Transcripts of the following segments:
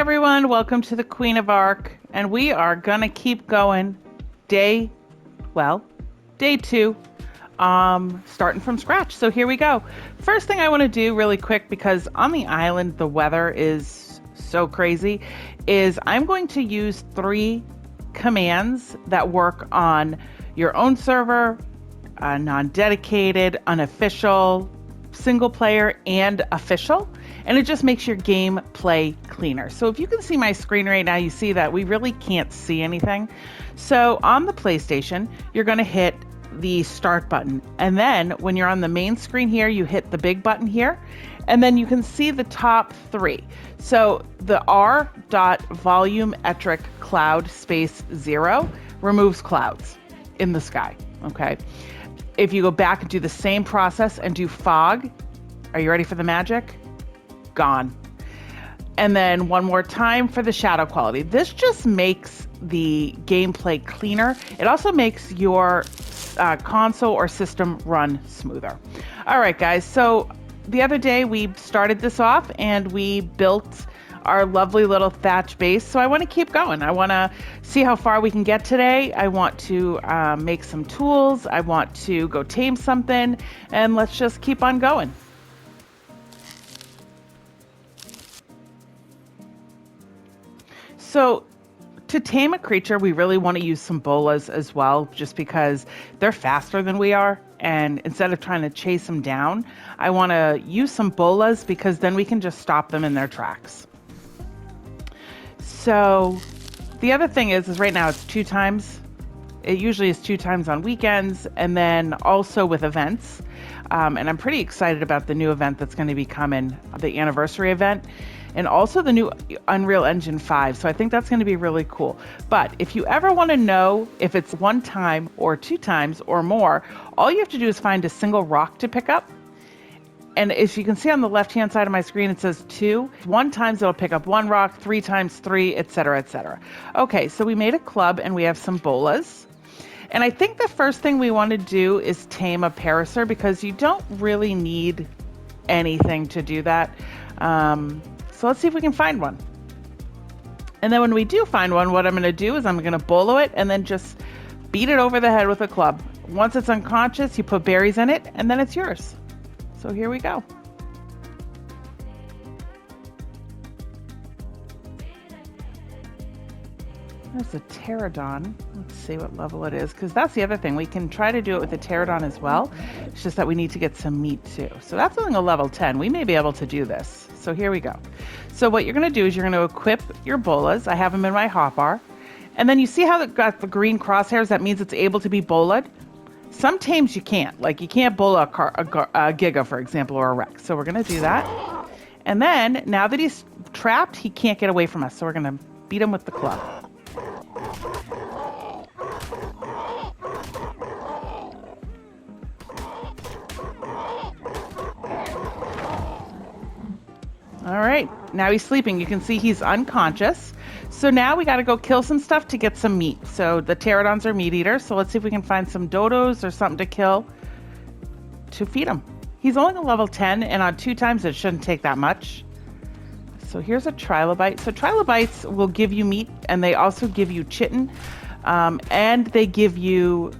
everyone, welcome to the Queen of Ark, and we are gonna keep going day 2, starting from scratch. So here we go. First thing I want to do really quick, because on the island the weather is so crazy, is I'm going to use 3 commands that work on your own server, non-dedicated, unofficial, single player, and official. And it just makes your game play cleaner. So if you can see my screen right now, you see that we really can't see anything. So on the PlayStation, you're going to hit the start button. And then when you're on the main screen here, you hit the big button here. And then you can see the top 3. So the r.volumetric cloud space 0 removes clouds in the sky. Okay. If you go back and do the same process and do fog, are you ready for the magic? Gone. And then one more time for the shadow quality. This just makes the gameplay cleaner. It also makes your console or system run smoother. All right, guys. So the other day we started this off and we built our lovely little thatch base. So I want to keep going. I want to see how far we can get today. I want to make some tools. I want to go tame something, and let's just keep on going. So to tame a creature, we really want to use some bolas as well, just because they're faster than we are. And instead of trying to chase them down, I want to use some bolas because then we can just stop them in their tracks. So the other thing is right now it's 2 times. It usually is 2 times on weekends, and then also with events. And I'm pretty excited about the new event that's going to be coming, the anniversary event, and also the new Unreal Engine 5. So I think that's going to be really cool. But if you ever want to know if it's 1 time or 2 times or more, all you have to do is find a single rock to pick up. And as you can see on the left-hand side of my screen, it says 2. 1 times it'll pick up 1 rock, 3 times 3, etc., etc. Okay, so we made a club and we have some bolas. And I think the first thing we want to do is tame a Paraser, because you don't really need anything to do that. So let's see if we can find one. And then when we do find one, what I'm going to do is I'm going to bolo it and then just beat it over the head with a club. Once it's unconscious, you put berries in it, and then it's yours. So here we go. There's a Pterodon. Let's see what level it is, because that's the other thing. We can try to do it with a Pterodon as well. It's just that we need to get some meat too. So that's only a level 10. We may be able to do this. So here we go. So what you're going to do is you're going to equip your bolas. I have them in my hotbar. And then you see how it got the green crosshairs? That means it's able to be bola'd. Some tames you can't. Like you can't bola a Giga, for example, or a Rex. So we're going to do that. And then now that he's trapped, he can't get away from us. So we're going to beat him with the club. All right, now he's sleeping. You can see he's unconscious. So now we got to go kill some stuff to get some meat. So the Pterodons are meat eaters. So let's see if we can find some dodos or something to kill to feed him. He's only a level 10, and on 2 times it shouldn't take that much. So here's a trilobite. So trilobites will give you meat, and they also give you chitin, and they give you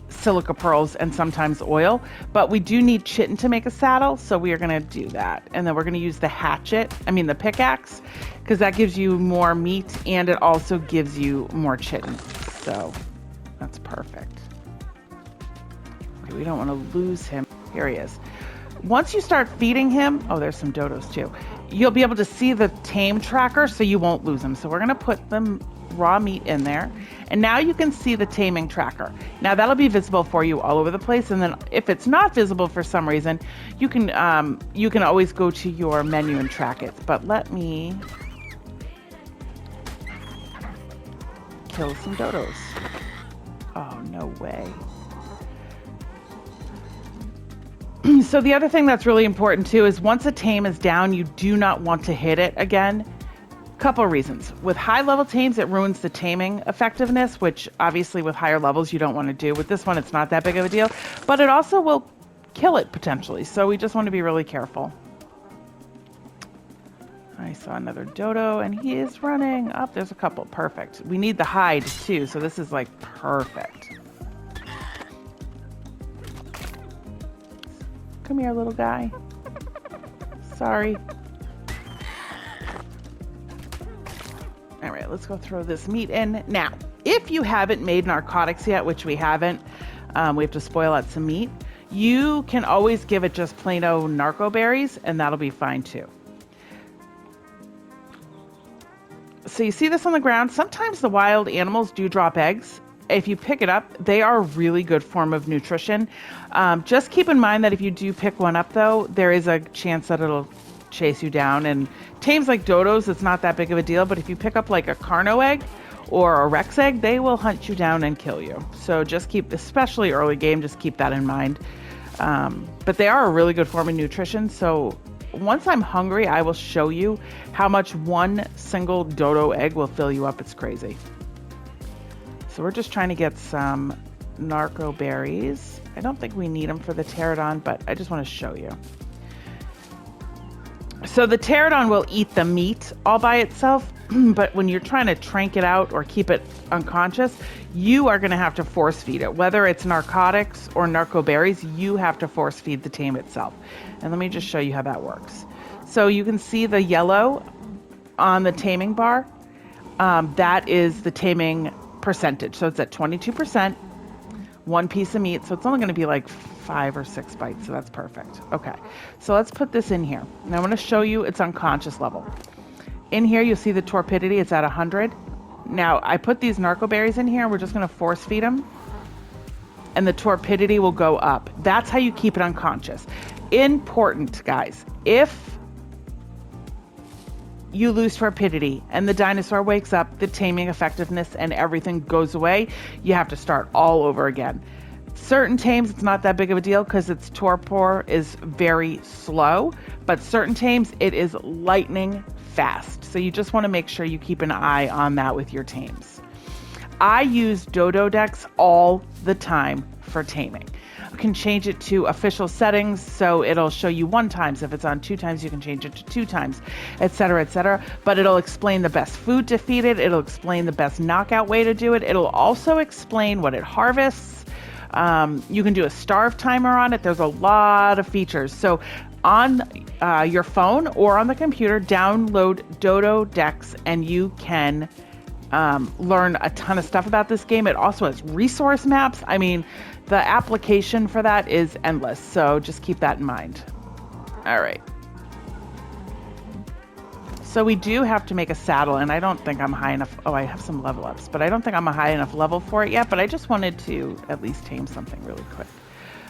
silica pearls and sometimes oil. But we do need chitin to make a saddle, so we are going to do that. And then we're going to use the the pickaxe, because that gives you more meat, and it also gives you more chitin. So that's perfect. Okay, we don't want to lose him. Here he is. Once you start feeding him, oh, there's some dodos too. You'll be able to see the tame tracker, so you won't lose him. So we're going to put the raw meat in there. And now you can see the taming tracker. Now that'll be visible for you all over the place. And then if it's not visible for some reason, you can always go to your menu and track it. But let me kill some dodos. Oh, no way. So the other thing that's really important too is once a tame is down, you do not want to hit it again. Couple reasons. With high level tames, it ruins the taming effectiveness, which obviously with higher levels you don't want to do. With this one, it's not that big of a deal, but it also will kill it potentially. So we just want to be really careful. I saw another dodo, and he is running. Up, there's a couple. Perfect. We need the hide, too, so this is, like, perfect. Come here, little guy. Sorry. All right, let's go throw this meat in. Now, if you haven't made narcotics yet, which we haven't, we have to spoil out some meat, you can always give it just plain old narco berries, and that'll be fine, too. So you see this on the ground. Sometimes the wild animals do drop eggs. If you pick it up, they are a really good form of nutrition. Just keep in mind that if you do pick one up, though, there is a chance that it'll chase you down. And tames like dodos, it's not that big of a deal. But if you pick up like a carno egg or a rex egg, they will hunt you down and kill you. So just keep, especially early game, just keep that in mind. But they are a really good form of nutrition. So once I'm hungry, I will show you how much one single dodo egg will fill you up. It's crazy. So we're just trying to get some narco berries. I don't think we need them for the pterodon, but I just want to show you. So the pterodon will eat the meat all by itself, but when you're trying to trank it out or keep it unconscious, you are going to have to force feed it. Whether it's narcotics or narco berries, you have to force feed the tame itself. And let me just show you how that works. So you can see the yellow on the taming bar. That is the taming percentage. So it's at 22%, one piece of meat. So it's only going to be like 5 or 6 bites. So that's perfect. Okay. So let's put this in here. Now I'm going to show you its unconscious level. In here, you'll see the torpidity. It's at 100. Now I put these narco berries in here. We're just going to force feed them and the torpidity will go up. That's how you keep it unconscious. Important, guys. If you lose torpidity and the dinosaur wakes up, the taming effectiveness and everything goes away, you have to start all over again. Certain tames, it's not that big of a deal because its torpor is very slow, but certain tames, it is lightning fast. So you just want to make sure you keep an eye on that with your tames. I use dodo decks all the time for taming. You can change it to official settings, so it'll show you 1 times. If it's on 2 times, you can change it to 2 times, etc., etc. But it'll explain the best food to feed it. It'll explain the best knockout way to do it. It'll also explain what it harvests. You can do a starve timer on it. There's a lot of features. So on your phone or on the computer, download Dodo Decks and you can learn a ton of stuff about this game. It also has resource maps. I mean, the application for that is endless. So just keep that in mind. All right. So we do have to make a saddle, and I don't think I'm high enough. Oh, I have some level ups, but I don't think I'm a high enough level for it yet, but I just wanted to at least tame something really quick.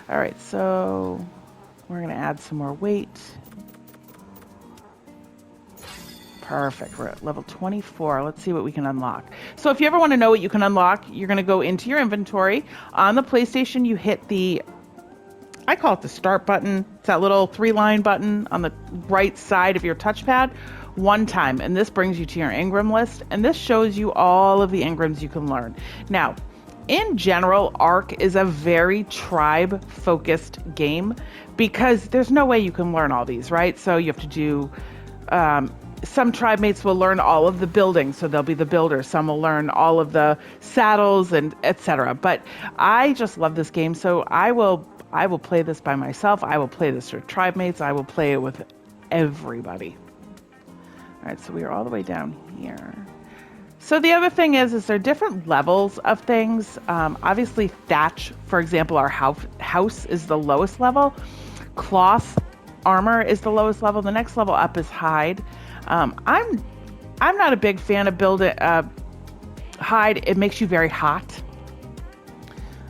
All right, so we're gonna add some more weight. Perfect, we're at level 24. Let's see what we can unlock. So if you ever wanna know what you can unlock, you're gonna go into your inventory. On the PlayStation, you hit the, I call it the start button. It's that little 3-line button on the right side of your touchpad 1 time. And this brings you to your engram list. And this shows you all of the engrams you can learn. Now, in general, Ark is a very tribe-focused game because there's no way you can learn all these, right? So you have to do, some tribe mates will learn all of the buildings, so they'll be the builder. Some will learn all of the saddles and etc. But I just love this game, so I will play this by myself. I will play this with tribe mates. I will play it with everybody. All right, so we are all the way down here. So the other thing is there are different levels of things. Obviously, thatch, for example, our house is the lowest level. Cloth armor is the lowest level. The next level up is hide. I'm not a big fan of building hide. It makes you very hot.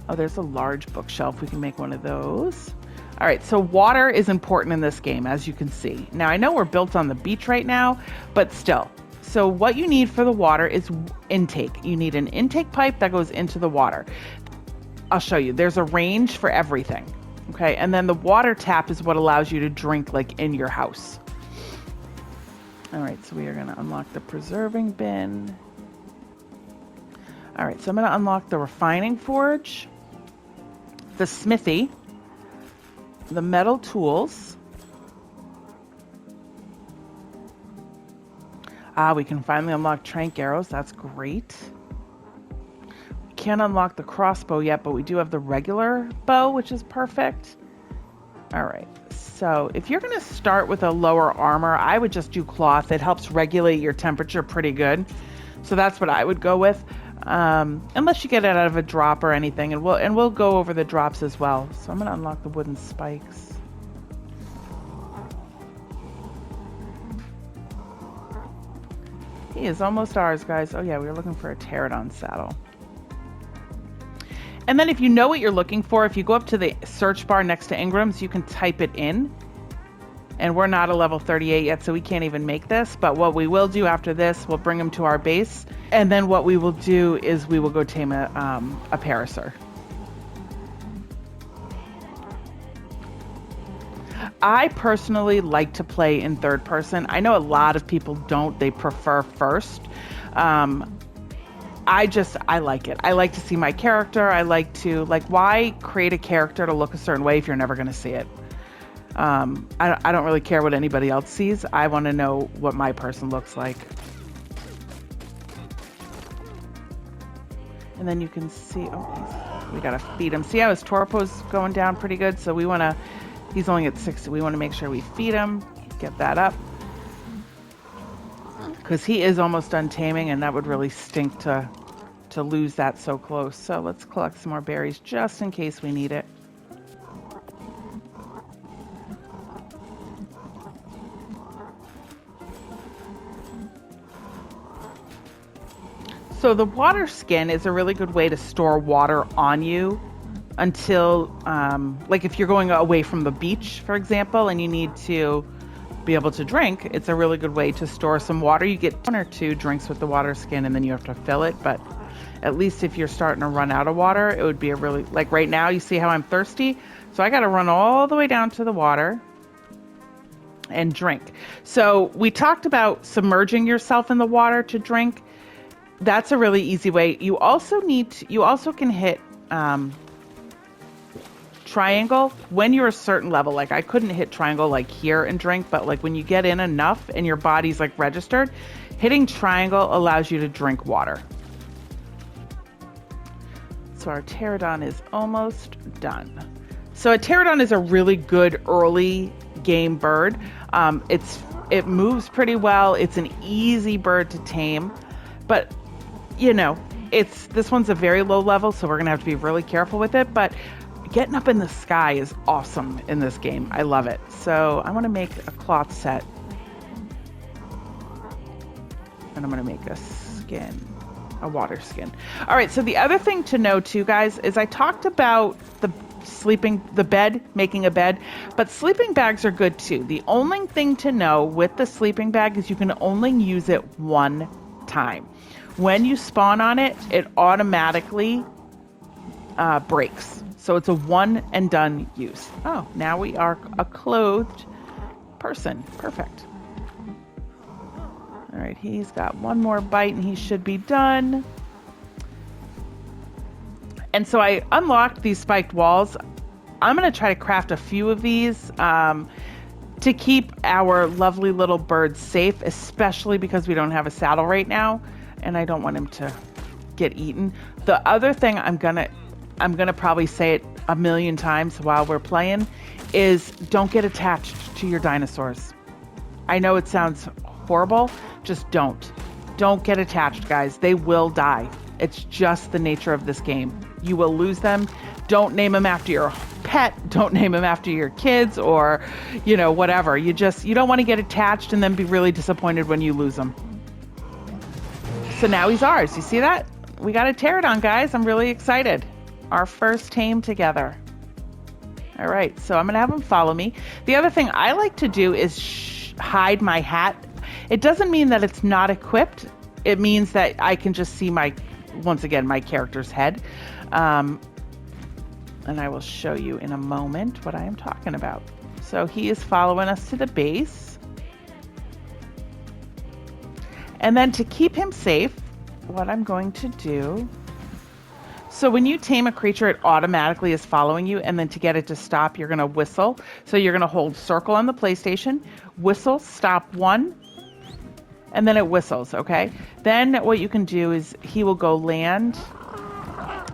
Oh, there's a large bookshelf. We can make one of those. All right, so water is important in this game, as you can see. Now, I know we're built on the beach right now, but still. So what you need for the water is intake. You need an intake pipe that goes into the water. I'll show you. There's a range for everything. Okay, and then the water tap is what allows you to drink like in your house. All right, so we are going to unlock the preserving bin. All right, so I'm going to unlock the refining forge, the smithy, the metal tools, the smithing Ah, we can finally unlock trank arrows. That's great. We can't unlock the crossbow yet, but we do have the regular bow, which is perfect. All right. So if you're going to start with a lower armor, I would just do cloth. It helps regulate your temperature pretty good. So that's what I would go with. Unless you get it out of a drop or anything, and we'll go over the drops as well. So I'm going to unlock the wooden spikes. He is almost ours, guys. Oh yeah, we were looking for a Pterodon saddle. And then if you know what you're looking for, if you go up to the search bar next to Ingram's, you can type it in. And we're not a level 38 yet, so we can't even make this. But what we will do after this, we'll bring him to our base. And then what we will do is we will go tame a Paraser. I personally like to play in third person. I know a lot of people don't. They prefer first. I like it. I like to see my character. I like to, why create a character to look a certain way if you're never going to see it? I don't really care what anybody else sees. I want to know what my person looks like. And then you can see, we got to feed him. See how his torpo's going down pretty good? So we want to, he's only at 60. We want to make sure we feed him, get that up. Because he is almost done taming, and that would really stink to lose that so close. So let's collect some more berries just in case we need it. So the water skin is a really good way to store water on you until, like if you're going away from the beach, for example, and you need to be able to drink, it's a really good way to store some water. You get 1 or 2 drinks with the water skin and then you have to fill it. But at least if you're starting to run out of water, it would be a really, like right now, you see how I'm thirsty? So I got to run all the way down to the water and drink. So we talked about submerging yourself in the water to drink. That's a really easy way. You also can hit triangle when you're a certain level. Like I couldn't hit triangle like here and drink, but like when you get in enough and your body's like registered, hitting triangle allows you to drink water. So our Pterodon is almost done. So a Pterodon is a really good early game bird. It moves pretty well. It's an easy bird to tame, but you know, this one's a very low level, so we're gonna have to be really careful with it. But getting up in the sky is awesome in this game. I love it. So I want to make a cloth set, and I'm going to make a skin, a water skin. All right. So the other thing to know too, guys, is I talked about the bed, making a bed, but sleeping bags are good too. The only thing to know with the sleeping bag is you can only use it one time. When you spawn on it, it automatically breaks. So it's a one and done use. Oh, now we are a clothed person. Perfect. All right, he's got one more bite and he should be done. And so I unlocked these spiked walls. I'm going to try to craft a few of these to keep our lovely little birds safe, especially because we don't have a saddle right now and I don't want him to get eaten. The other thing I'm gonna probably say it a million times while we're playing is don't get attached to your dinosaurs. I know it sounds horrible. Just don't get attached, guys. They will die. It's just the nature of this game. You will lose them. Don't name them after your pet. Don't name them after your kids or, whatever. You don't want to get attached and then be really disappointed when you lose them. So now he's ours. You see that? We got a Pterodon, guys. I'm really excited. Our first tame together. All right, so I'm gonna have him follow me. The other thing I like to do is hide my hat. It doesn't mean that it's not equipped. It means that I can just see my character's head. And I will show you in a moment what I am talking about. So he is following us to the base. And then to keep him safe, what I'm going to do, so when you tame a creature, it automatically is following you, and then to get it to stop, you're going to whistle. So you're going to hold circle on the PlayStation, whistle, stop 1, and then it whistles, okay? Then what you can do is he will go land,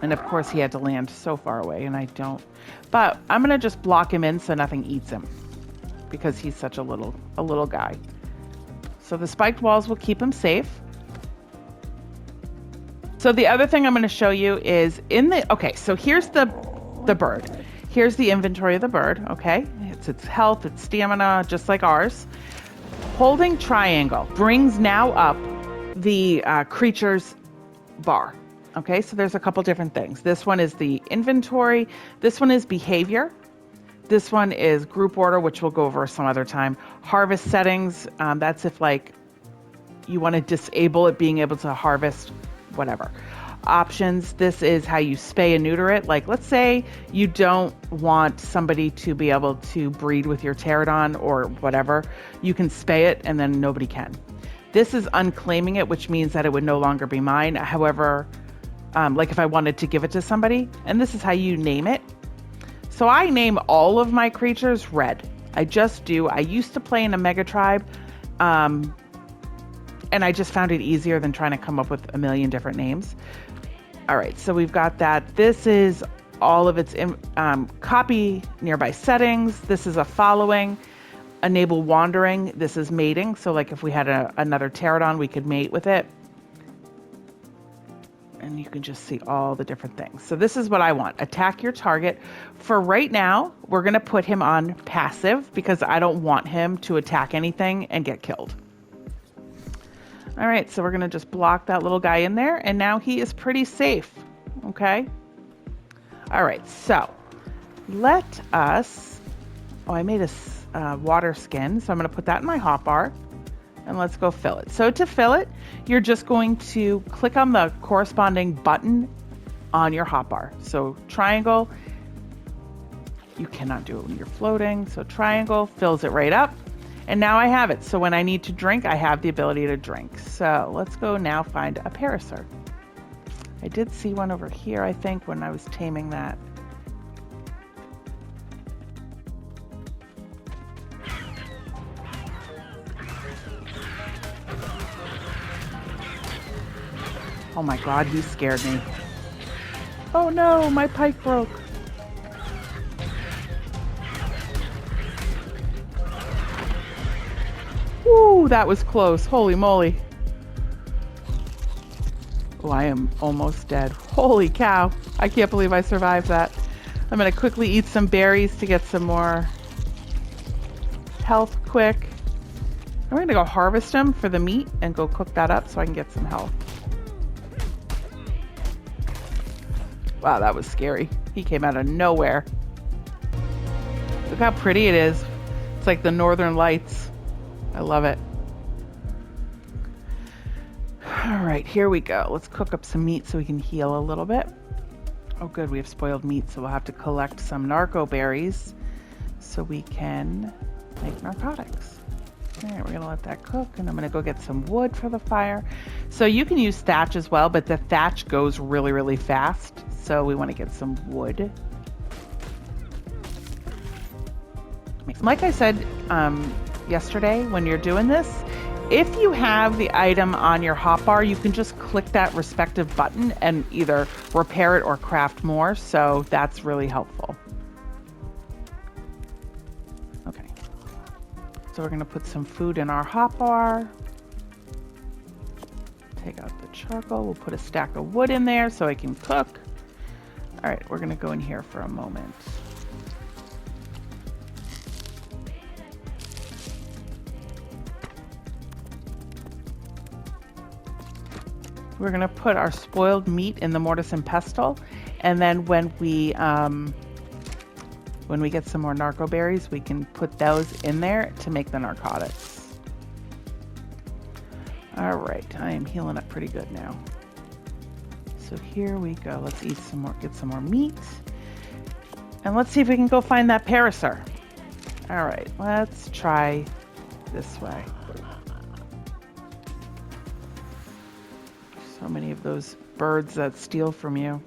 and of course he had to land so far away, and I don't. But I'm gonna just block him in so nothing eats him, because he's such a little guy. So the spiked walls will keep him safe. So the other thing I'm going to show you is okay, so here's the bird. Here's the inventory of the bird, okay? It's its health, its stamina, just like ours. Holding triangle brings now up the creature's bar. Okay, so there's a couple different things. This one is the inventory. This one is behavior. This one is group order, which we'll go over some other time. Harvest settings, that's if like you want to disable it being able to harvest whatever. Options, this is how you spay and neuter it. Like let's say you don't want somebody to be able to breed with your Pterodon or whatever. You can spay it and then nobody can. This is unclaiming it, which means that it would no longer be mine. However, like if I wanted to give it to somebody, and this is how you name it. So I name all of my creatures Red. I just do. I used to play in a mega tribe, and I just found it easier than trying to come up with a million different names. All right, so we've got that. This is all of its copy nearby settings. This is a following. Enable wandering. This is mating. So like if we had another Pterodon, we could mate with it. And you can just see all the different things. So this is what I want. Attack your target. For right now, we're going to put him on passive because I don't want him to attack anything and get killed. All right, so we're going to just block that little guy in there. And now he is pretty safe. Okay. All right, so let us... Oh, I made a water skin. So I'm going to put that in my hotbar. And let's go fill it. So to fill it, you're just going to click on the corresponding button on your hotbar. So triangle, you cannot do it when you're floating. So triangle fills it right up. And now I have it. So when I need to drink, I have the ability to drink. So let's go now find a Paraser. I did see one over here, I think, when I was taming that. Oh my God, he scared me. Oh no, my pike broke. Woo, that was close. Holy moly. Oh, I am almost dead. Holy cow. I can't believe I survived that. I'm going to quickly eat some berries to get some more health quick. I'm going to go harvest them for the meat and go cook that up so I can get some health. Wow, that was scary. He came out of nowhere. Look how pretty it is. It's like the Northern Lights. I love it. All right, here we go. Let's cook up some meat so we can heal a little bit. Oh, good. We have spoiled meat, so we'll have to collect some narco berries so we can make narcotics. All right, we're going to let that cook, and I'm going to go get some wood for the fire. So you can use thatch as well, but the thatch goes really, really fast. So we want to get some wood. Like I said yesterday, when you're doing this, if you have the item on your hotbar, you can just click that respective button and either repair it or craft more. So that's really helpful. Okay. So we're going to put some food in our hotbar. Take out the charcoal. We'll put a stack of wood in there so I can cook. All right, we're going to go in here for a moment. We're going to put our spoiled meat in the mortise and pestle, and then when we get some more narco berries, we can put those in there to make the narcotics. All right, I am healing up pretty good now. So here we go. Let's eat some more, get some more meat. And let's see if we can go find that Paraser. All right, let's try this way. So many of those birds that steal from you.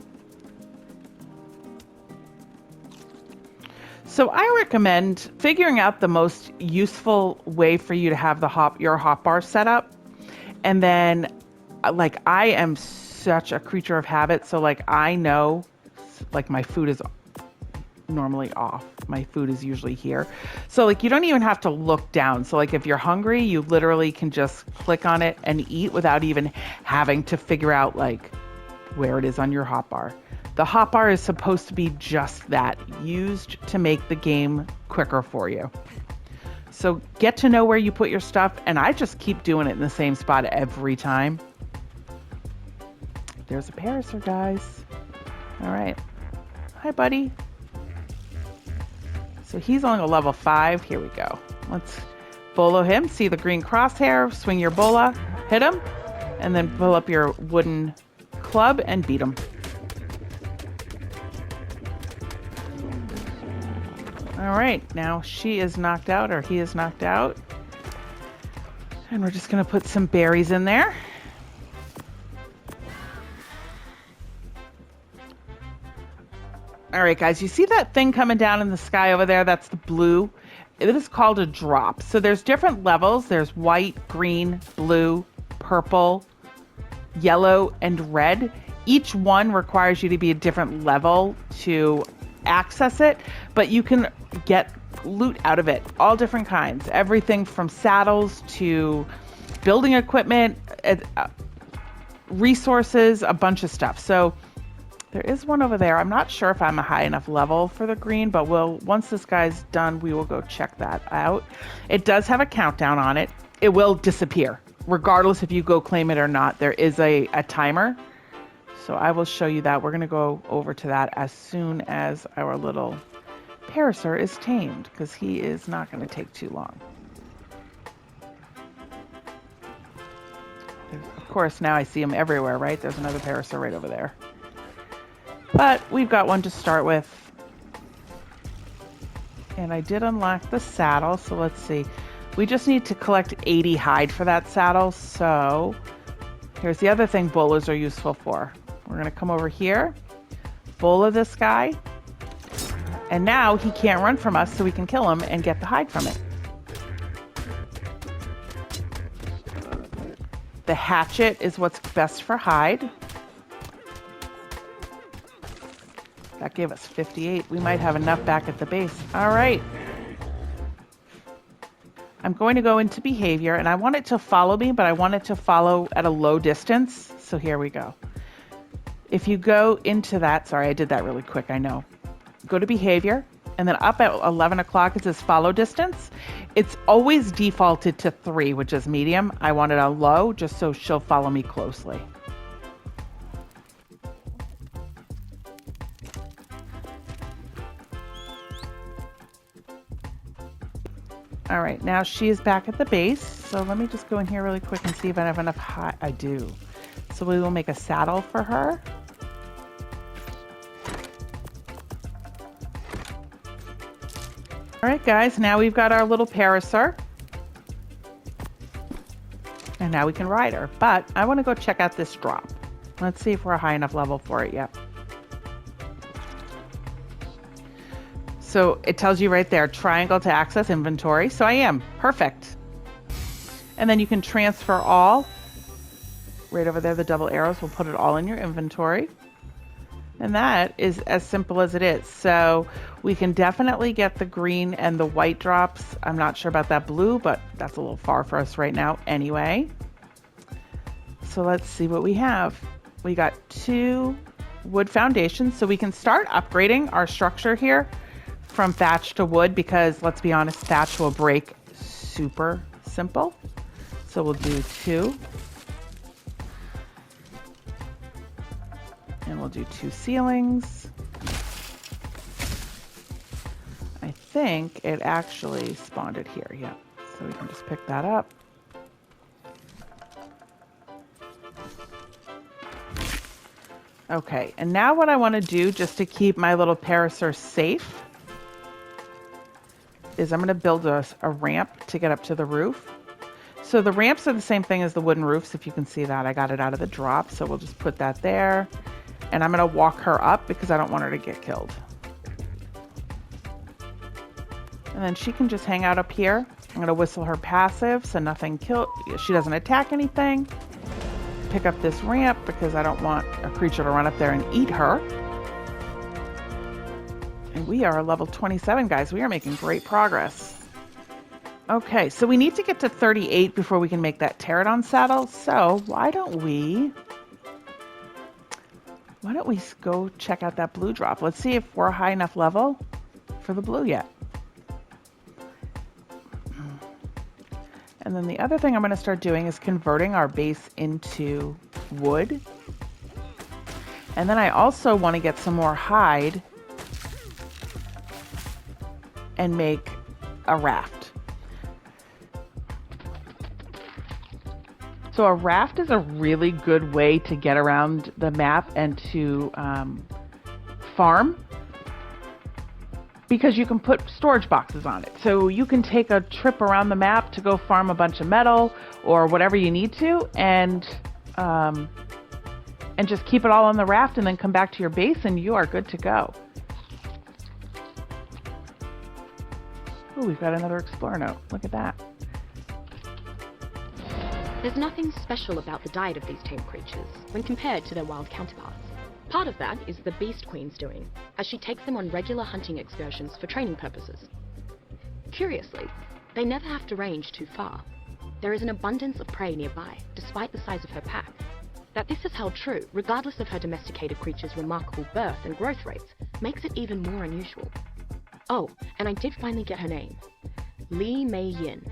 So I recommend figuring out the most useful way for you to have your hotbar set up. And then, like, I am such a creature of habit. So, like, I know, like, my food is normally off. My food is usually here. So, like, you don't even have to look down. So, like, if you're hungry, you literally can just click on it and eat without even having to figure out, like, where it is on your hotbar. The hotbar is supposed to be just that, used to make the game quicker for you. So get to know where you put your stuff, and I just keep doing it in the same spot every time. There's a Paraser, guys. All right. Hi, buddy. So he's only a level 5. Here we go. Let's bolo him. See the green crosshair, swing your bola, hit him, and then pull up your wooden club and beat him. All right, now she is knocked out, or he is knocked out. And we're just gonna put some berries in there. All right, guys, you see that thing coming down in the sky over there? That's the blue. It is called a drop. So there's different levels. There's white, green, blue, purple, yellow, and red. Each one requires you to be a different level to access it, but you can get loot out of it, all different kinds, everything from saddles to building equipment, resources, a bunch of stuff. So there is one over there. I'm not sure if I'm a high enough level for the green, but once this guy's done, we will go check that out. It does have a countdown on it. It will disappear regardless if you go claim it or not. There is a timer. So I will show you that. We're going to go over to that as soon as our little Paraser is tamed, because he is not going to take too long. Of course, now I see him everywhere, right? There's another Paraser right over there. But we've got one to start with. And I did unlock the saddle, so let's see. We just need to collect 80 hide for that saddle. So here's the other thing bolas are useful for. We're going to come over here, bola this guy, and now he can't run from us, so we can kill him and get the hide from it. The hatchet is what's best for hide. That gave us 58. We might have enough back at the base. All right. I'm going to go into behavior, and I want it to follow me, but I want it to follow at a low distance. So here we go. If you go into that, sorry, I did that really quick, I know. Go to behavior, and then up at 11 o'clock, it says follow distance. It's always defaulted to 3, which is medium. I want it on low, just so she'll follow me closely. All right, now she is back at the base. So let me just go in here really quick and see if I have enough hide. I do. So we will make a saddle for her. All right, guys, now we've got our little Paraser. And now we can ride her. But I want to go check out this drop. Let's see if we're a high enough level for it yet. So it tells you right there, triangle to access inventory. So I am. Perfect. And then you can transfer all. Right over there, the double arrows will put it all in your inventory. And that is as simple as it is. So we can definitely get the green and the white drops. I'm not sure about that blue, but that's a little far for us right now anyway. So let's see what we have. We got 2 wood foundations. So we can start upgrading our structure here from thatch to wood, because let's be honest, thatch will break super simple. So we'll do 2. And we'll do 2 ceilings. I think it actually spawned it here, yeah. So we can just pick that up. Okay, and now what I want to do, just to keep my little Paraser safe, is I'm going to build a ramp to get up to the roof. So the ramps are the same thing as the wooden roofs, if you can see that. I got it out of the drop, so we'll just put that there. And I'm going to walk her up because I don't want her to get killed. And then she can just hang out up here. I'm going to whistle her passive so she doesn't attack anything. Pick up this ramp because I don't want a creature to run up there and eat her. And we are level 27, guys. We are making great progress. Okay, so we need to get to 38 before we can make that Pterodon saddle. So why don't we go check out that blue drop? Let's see if we're a high enough level for the blue yet. And then the other thing I'm going to start doing is converting our base into wood. And then I also want to get some more hide and make a raft. So a raft is a really good way to get around the map and to farm, because you can put storage boxes on it. So you can take a trip around the map to go farm a bunch of metal or whatever you need to, and just keep it all on the raft and then come back to your base and you are good to go. Oh, we've got another explorer note. Look at that. There's nothing special about the diet of these tame creatures when compared to their wild counterparts. Part of that is the Beast Queen's doing, as she takes them on regular hunting excursions for training purposes. Curiously, they never have to range too far. There is an abundance of prey nearby, despite the size of her pack. That this is held true, regardless of her domesticated creature's remarkable birth and growth rates, makes it even more unusual. Oh, and I did finally get her name. Li Mei Yin.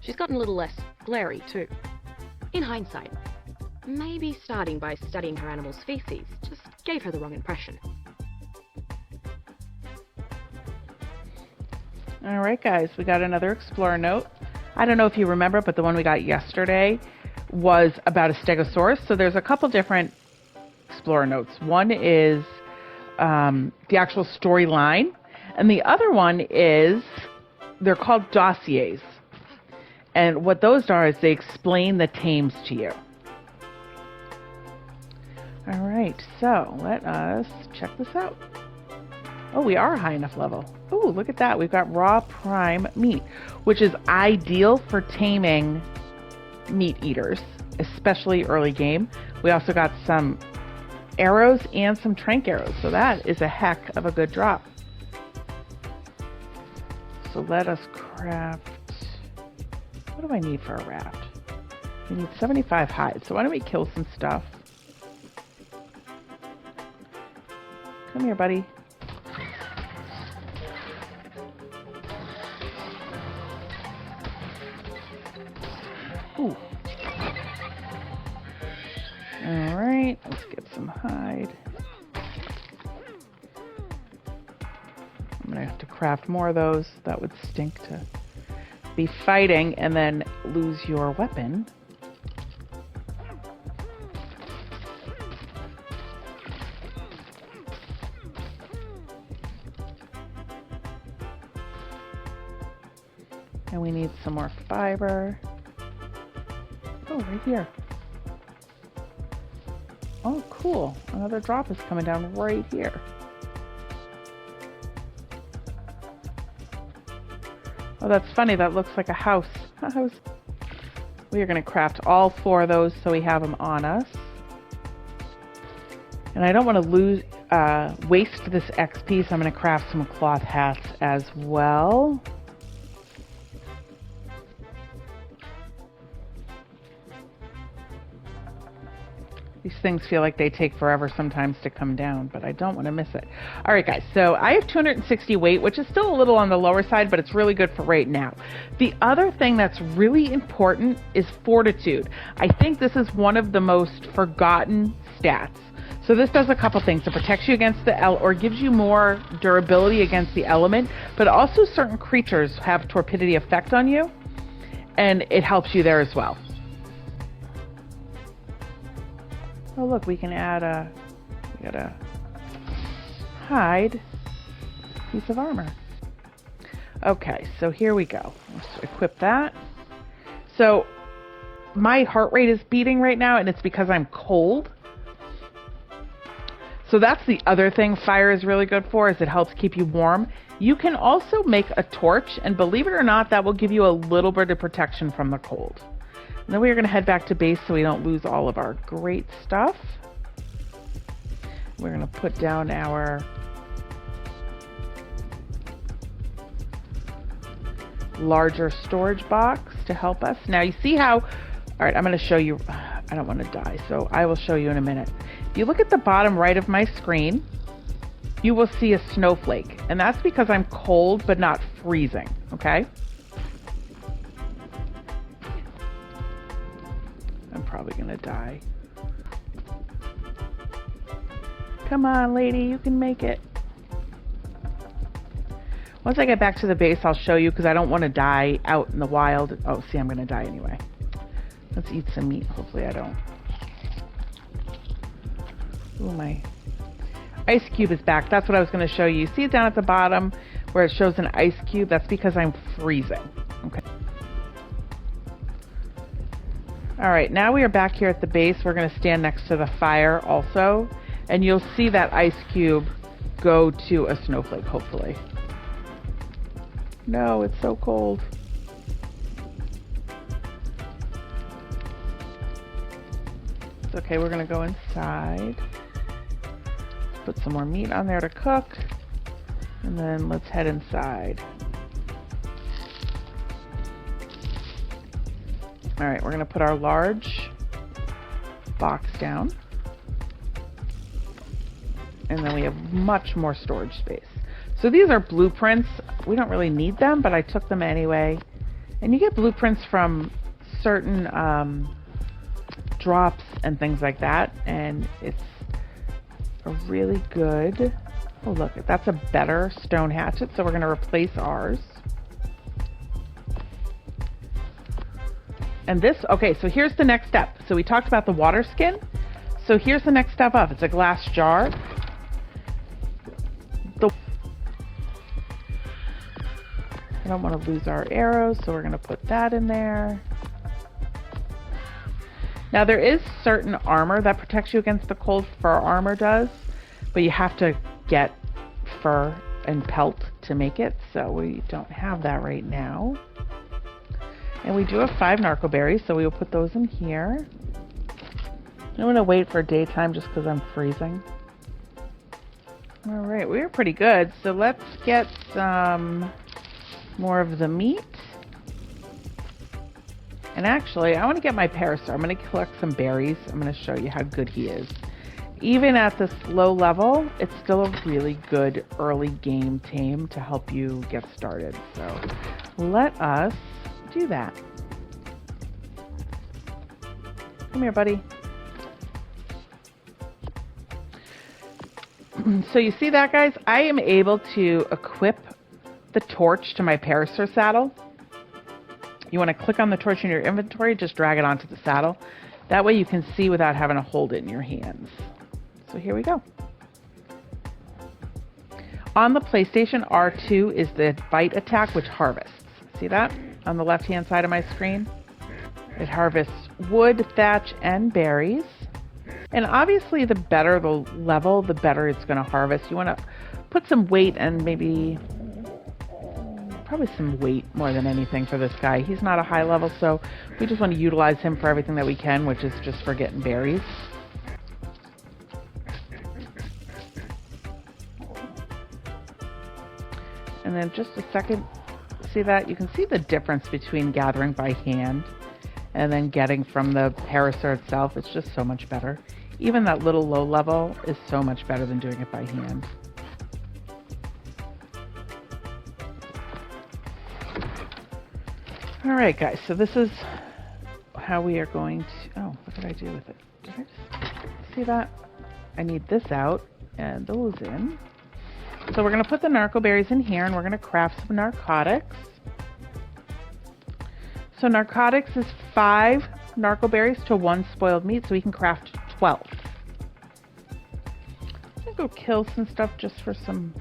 She's gotten a little less glary, too. In hindsight, maybe starting by studying her animal's feces just gave her the wrong impression. All right, guys, we got another explorer note. I don't know if you remember, but the one we got yesterday was about a stegosaurus. So there's a couple different explorer notes. One is the actual storyline, and the other one is, they're called dossiers. And what those are is they explain the Tames to you. All right, so let us check this out. Oh, we are a high enough level. Oh, look at that. We've got raw prime meat, which is ideal for taming meat eaters, especially early game. We also got some arrows and some trank arrows, so that is a heck of a good drop. So let us craft. What do I need for a raft? We need 75 hides, so why don't we kill some stuff? Come here, buddy. Ooh. All right, let's get some hide. I'm gonna have to craft more of those. That would stink to be fighting and then lose your weapon. And we need some more fiber. Oh, right here. Oh, cool. Another drop is coming down right here. Oh, that's funny. That looks like a house. We are going to craft all 4 of those so we have them on us. And I don't want to waste this XP, so I'm going to craft some cloth hats as well. These things feel like they take forever sometimes to come down, but I don't want to miss it. All right, guys, so I have 260 weight, which is still a little on the lower side, but it's really good for right now. The other thing that's really important is fortitude. I think this is one of the most forgotten stats. So this does a couple things. It protects you against or gives you more durability against the element, but also certain creatures have torpidity effect on you, and it helps you there as well. Oh, look, we can add we got a hide piece of armor. Okay, so here we go. Let's equip that. So my heart rate is beating right now, and it's because I'm cold. So that's the other thing fire is really good for, is it helps keep you warm. You can also make a torch, and believe it or not, that will give you a little bit of protection from the cold. And then we're going to head back to base so we don't lose all of our great stuff. We're going to put down our larger storage box to help us. Now you see how, all right, I'm going to show you, I don't want to die, so I will show you in a minute. If you look at the bottom right of my screen, you will see a snowflake, and that's because I'm cold but not freezing, okay? I'm probably going to die. Come on, lady, you can make it. Once I get back to the base, I'll show you because I don't want to die out in the wild. Oh, see, I'm going to die anyway. Let's eat some meat. Hopefully I don't. Ooh, my ice cube is back. That's what I was going to show you. See it down at the bottom where it shows an ice cube? That's because I'm freezing. Okay. All right, now we are back here at the base. We're going to stand next to the fire also. And you'll see that ice cube go to a snowflake, hopefully. No, it's so cold. It's okay, we're gonna go inside. Put some more meat on there to cook. And then let's head inside. All right, we're gonna put our large box down. And then we have much more storage space. So these are blueprints. We don't really need them, but I took them anyway. And you get blueprints from certain drops and things like that. And it's a really good, oh look, that's a better stone hatchet. So we're gonna replace ours. And this, okay, so here's the next step. So we talked about the water skin. So here's the next step up. It's a glass jar. I don't want to lose our arrows, so we're going to put that in there. Now there is certain armor that protects you against the cold. Fur armor does, but you have to get fur and pelt to make it, so we don't have that right now. And we do have 5 narco berries, so we will put those in here. I'm going to wait for daytime just because I'm freezing. All right, we're pretty good, so let's get some more of the meat. And actually, I want to get my Paraser. I'm going to collect some berries. I'm going to show you how good he is. Even at this low level, it's still a really good early game tame to help you get started. So let us do that. Come here, buddy. So you see that, guys? I am able to equip the torch to my Paraser saddle. You want to click on the torch in your inventory, just drag it onto the saddle. That way you can see without having to hold it in your hands. So here we go. On the PlayStation, R2 is the bite attack, which harvests. See that on the left-hand side of my screen? It harvests wood, thatch, and berries. And obviously, the better the level, the better it's going to harvest. You want to put some weight and maybe, probably some weight more than anything for this guy. He's not a high level, so we just want to utilize him for everything that we can, which is just for getting berries. And then just a second, see that? You can see the difference between gathering by hand and then getting from the Paraser itself. It's just so much better. Even that little low level is so much better than doing it by hand. All right, guys, so this is how we are going to, oh, what did I do with it? Did I just see that? I need this out and those in. So we're going to put the narco berries in here and we're going to craft some narcotics. So narcotics is 5 narco berries to 1 spoiled meat, so we can craft 12. I'm going to go kill some stuff just for some...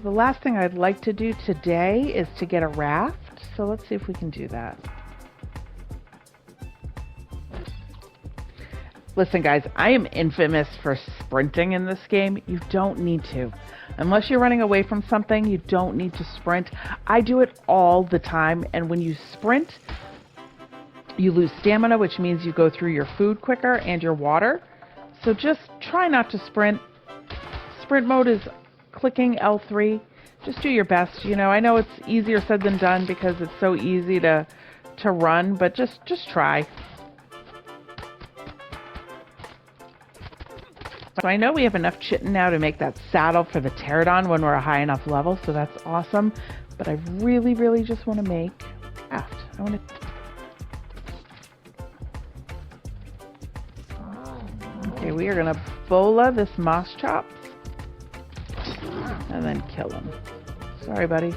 The last thing I'd like to do today is to get a raft, so let's see if we can do that. Listen, guys, I am infamous for sprinting in this game. You don't need to. Unless you're running away from something, you don't need to sprint. I do it all the time, and when you sprint, you lose stamina, which means you go through your food quicker and your water. So just try not to sprint. Sprint mode is clicking L3. Just do your best. You know, I know it's easier said than done because it's so easy to run, but just try. So I know we have enough chitin now to make that saddle for the Pterodon when we're a high enough level, so that's awesome. But I really, really just want to make Raft. I want to. Okay, we are gonna bola this moss chops and then kill him. Sorry, buddy.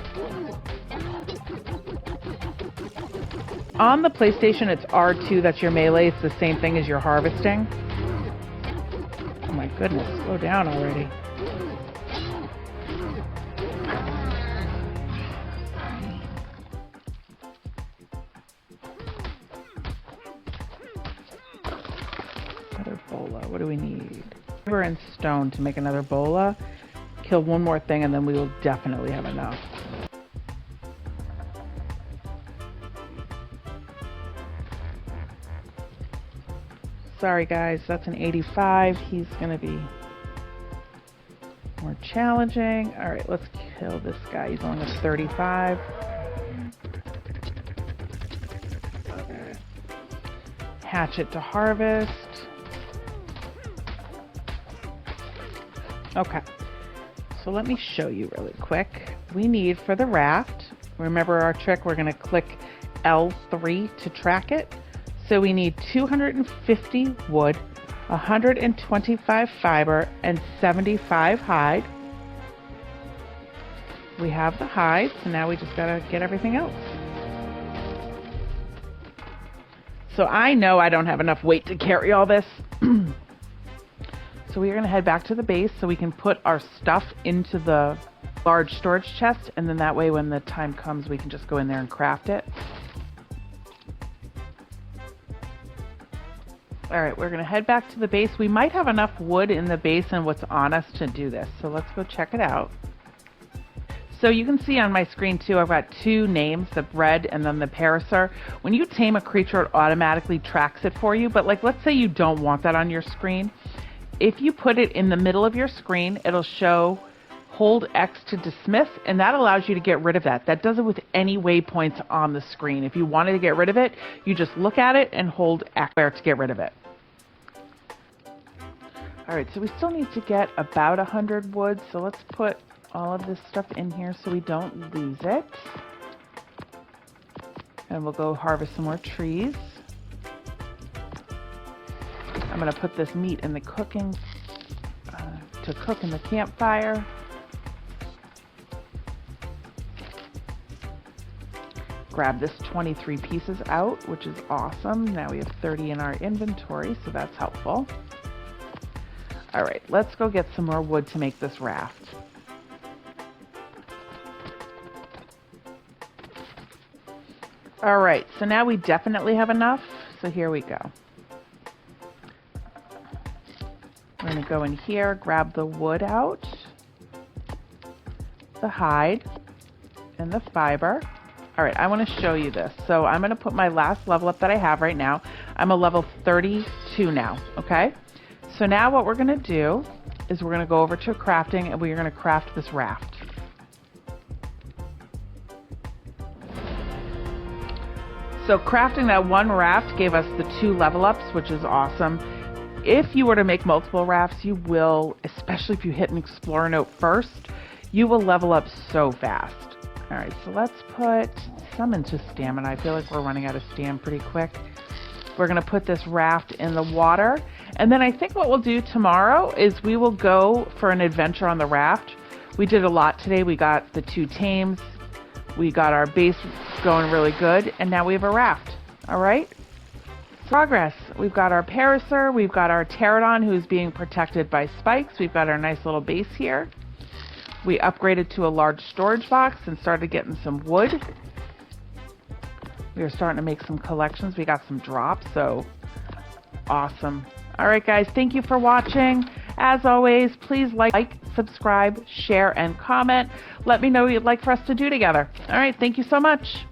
On the PlayStation, it's R2, that's your melee. It's the same thing as your harvesting. Oh my goodness, slow down already. Another bola, what do we need? Fiber and stone to make another bola. Kill one more thing and then we will definitely have enough. Sorry guys, that's an 85. He's gonna be more challenging. All right, let's kill this guy. He's only a 35. Hatchet to harvest. Okay, so let me show you really quick. We need for the raft, remember our trick, we're gonna click L3 to track it. So we need 250 wood, 125 fiber, and 75 hide. We have the hide, so now we just gotta get everything else. So I know I don't have enough weight to carry all this. So we are gonna head back to the base so we can put our stuff into the large storage chest, and then that way when the time comes we can just go in there and craft it. All right, we're gonna head back to the base. We might have enough wood in the base and what's on us to do this. So let's go check it out. So you can see on my screen too, I've got two names, the bread and then the Paraser. When you tame a creature, it automatically tracks it for you. But like, let's say you don't want that on your screen. If you put it in the middle of your screen, it'll show hold X to dismiss, and that allows you to get rid of that. That does it with any waypoints on the screen. If you wanted to get rid of it, you just look at it and hold X to get rid of it. All right, so we still need to get about 100 wood, so let's put all of this stuff in here so we don't lose it. And we'll go harvest some more trees. I'm gonna put this meat in the cooking, to cook in the campfire. Grab this 23 pieces out, which is awesome. Now we have 30 in our inventory, so that's helpful. All right, let's go get some more wood to make this raft. All right, so now we definitely have enough, so here we go. We're gonna go in here, grab the wood out, the hide, and the fiber. All right, I wanna show you this. So I'm gonna put my last level up that I have right now. I'm a level 32 now, okay? So now what we're gonna do is we're gonna go over to crafting and we're gonna craft this raft. So crafting that one raft gave us the 2 level ups, which is awesome. If you were to make multiple rafts, you will, especially if you hit an explorer note first, you will level up so fast. All right, so let's put some into stamina. I feel like we're running out of stam pretty quick. We're gonna put this raft in the water. And then I think what we'll do tomorrow is we will go for an adventure on the raft. We did a lot today. We got the 2 Tames. We got our base going really good. And now we have a raft, all right? Progress. We've got our Paraser. We've got our Pterodon who's being protected by spikes. We've got our nice little base here. We upgraded to a large storage box and started getting some wood. We are starting to make some collections. We got some drops, so awesome. All right, guys, thank you for watching. As always, please like, subscribe, share, and comment. Let me know what you'd like for us to do together. All right, thank you so much.